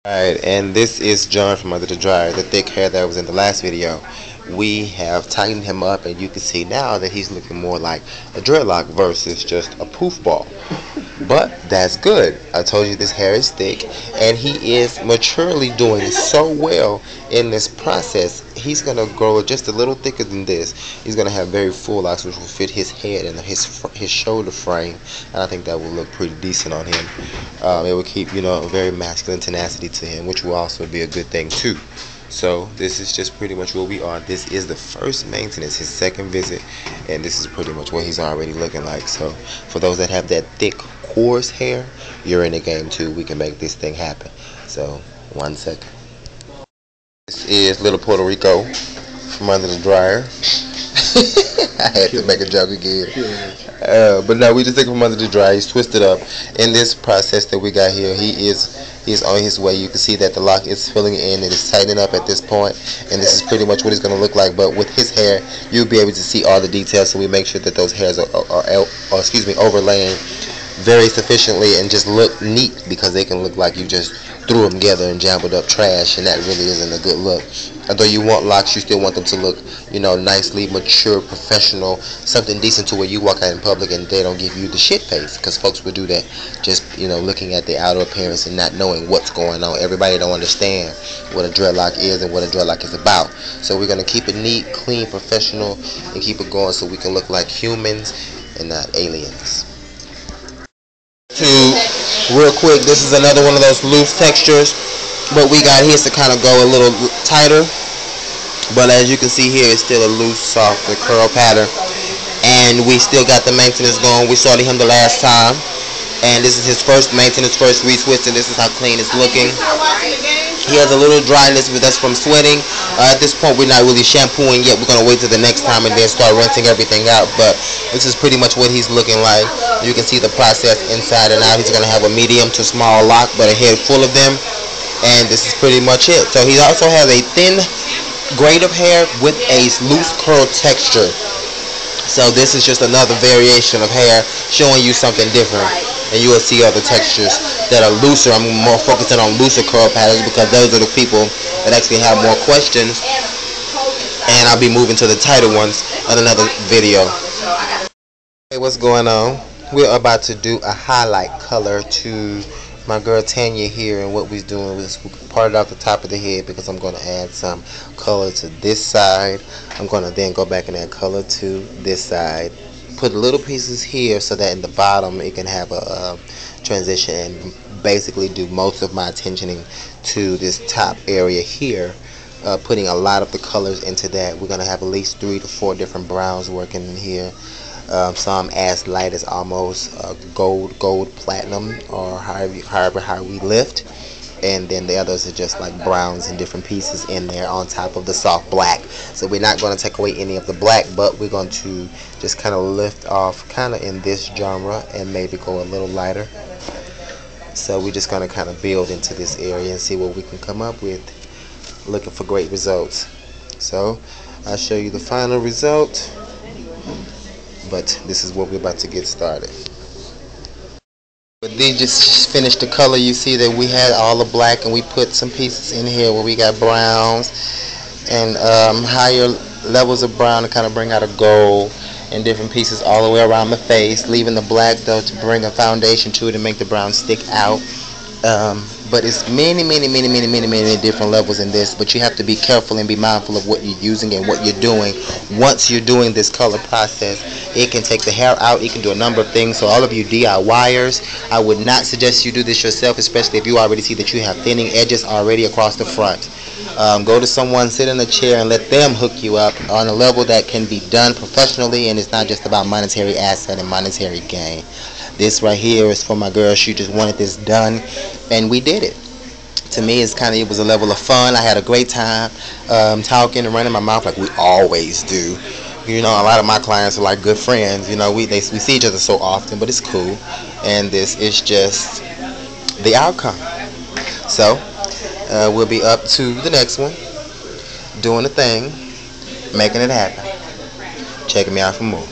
Alright, and this is John from Under the Dryer, the thick hair that was in the last video. We have tightened him up, and you can see now that he's looking more like a dreadlock versus just a poof ball. But that's good. I told you this hair is thick, and he is maturely doing so well in this process. He's going to grow just a little thicker than this. He's going to have very full locks, which will fit his head and his shoulder frame, and I think that will look pretty decent on him. It will keep, a very masculine tenacity to him, which will also be a good thing too. So this is just pretty much where we are. This is the first maintenance, his second visit, and this is pretty much what he's already looking like. So for those that have that thick, coarse hair, you're in the game too. We can make this thing happen. So 1 second. This is Little Puerto Rico from Under the Dryer. I had to make a joke again. But no, we just took him from under the dryer. He's twisted up. In this process that we got here, he is on his way. You can see that the lock is filling in. It is tightening up at this point, and this is pretty much what he's going to look like. But with his hair, you'll be able to see all the details, so we make sure that those hairs are overlaying very sufficiently and just look neat, because they can look like you just threw them together and jumbled up trash, and that really isn't a good look. Although you want locks, you still want them to look, nicely mature, professional, something decent to where you walk out in public and they don't give you the shit face, because folks would do that just, looking at the outer appearance and not knowing what's going on. Everybody don't understand what a dreadlock is and what a dreadlock is about. So we're going to keep it neat, clean, professional, and keep it going so we can look like humans and not aliens. Real quick, this is another one of those loose textures, but we got his to kind of go a little tighter. But as you can see here, it's still a loose, soft, curl pattern, and we still got the maintenance going. We started him the last time, and this is his first maintenance, first retwist, and this is how clean it's looking. He has a little dryness, but that's from sweating. At this point, we're not really shampooing yet. We're going to wait till the next time and then start rinsing everything out. But this is pretty much what he's looking like. You can see the process inside and out. He's going to have a medium to small lock, but a head full of them. And this is pretty much it. So he also has a thin grade of hair with a loose curl texture. So this is just another variation of hair showing you something different. And you will see other textures that are looser. I'm more focusing on looser curl patterns because those are the people that actually have more questions. And I'll be moving to the tighter ones on another video. Hey, what's going on? We're about to do a highlight color to my girl Tanya here, and what we're doing is we parted off the top of the head because I'm going to add some color to this side. I'm going to then go back and add color to this side. Put little pieces here so that in the bottom it can have a transition, and basically do most of my attentioning to this top area here, putting a lot of the colors into that. We're going to have at least 3 to 4 different browns working in here. Some as light as almost gold, platinum, or however we lift, and then the others are just like browns and different pieces in there on top of the soft black. So we're not going to take away any of the black, but we're going to just kind of lift off kind of in this genre and maybe go a little lighter. So we're just going to kind of build into this area and see what we can come up with, looking for great results. So I'll show you the final result, but this is what we're about to get started. But they just finished the color. You see that we had all the black, and we put some pieces in here where we got browns and higher levels of brown to kind of bring out a gold, and different pieces all the way around the face, leaving the black though to bring a foundation to it and make the brown stick out. But it's many different levels in this, but you have to be careful and be mindful of what you're using and what you're doing. Once you're doing this color process, it can take the hair out, it can do a number of things. So all of you DIYers, I would not suggest you do this yourself, especially if you already see that you have thinning edges already across the front. Go to someone, sit in a chair, and let them hook you up on a level that can be done professionally, and it's not just about monetary asset and monetary gain. This right here is for my girl. She just wanted this done, and we did it. To me, it was a level of fun. I had a great time talking and running my mouth like we always do. A lot of my clients are like good friends. We see each other so often, but it's cool. And this is just the outcome. So we'll be up to the next one, doing the thing, making it happen. Checking me out for more.